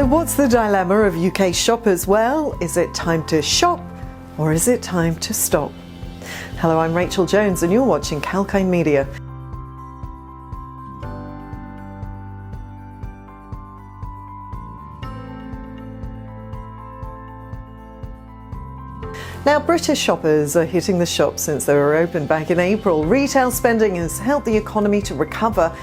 So what's the dilemma of UK shoppers? Well, is it time to shop or is it time to stop? Hello, I'm Rachel Jones and you're watching Kalkinemedia. Now, British shoppers are hitting the shops since they were opened back in April. Retail spending has helped the economy to recover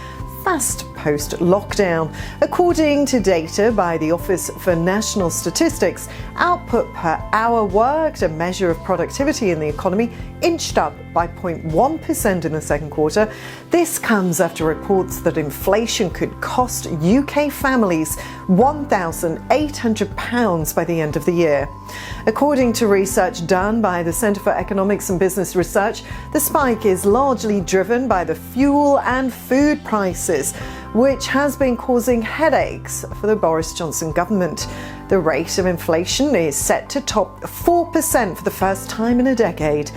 fast post-lockdown. According to data by the Office for National Statistics, output per hour worked, a measure of productivity in the economy, inched up by 0.1% in the second quarter. This comes after reports that inflation could cost UK families £1,800 by the end of the year. According to research done by the Centre for Economics and Business Research, the spike is largely driven by the fuel and food prices, which has been causing headaches for the Boris Johnson government. The rate of inflation is set to top 4% for the first time in a decade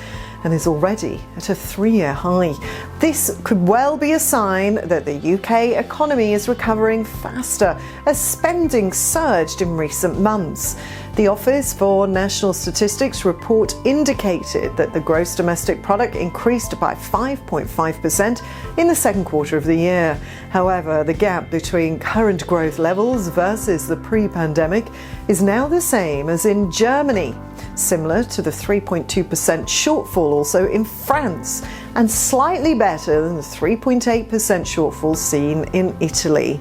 and is already at a 3-year high. This could well be a sign that the UK economy is recovering faster as spending surged in recent months. The Office for National Statistics report indicated that the gross domestic product increased by 5.5% in the second quarter of the year. However, the gap between current growth levels versus the pre-pandemic is now the same as in Germany, similar to the 3.2% shortfall also in France, and slightly better than the 3.8% shortfall seen in Italy.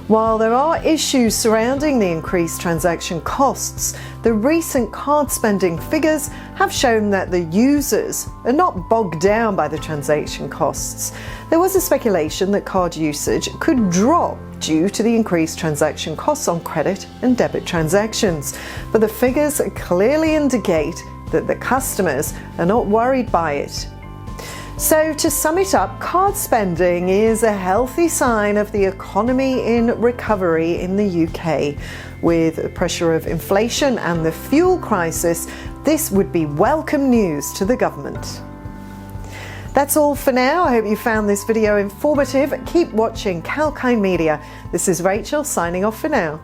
While there are issues surrounding the increased transaction costs, the recent card spending figures have shown that the users are not bogged down by the transaction costs. There was a speculation that card usage could drop due to the increased transaction costs on credit and debit transactions, but the figures clearly indicate that the customers are not worried by it. So to sum it up, card spending is a healthy sign of the economy in recovery in the UK. With the pressure of inflation and the fuel crisis, this would be welcome news to the government. That's all for now. I hope you found this video informative. Keep watching Kalkinemedia. This is Rachel signing off for now.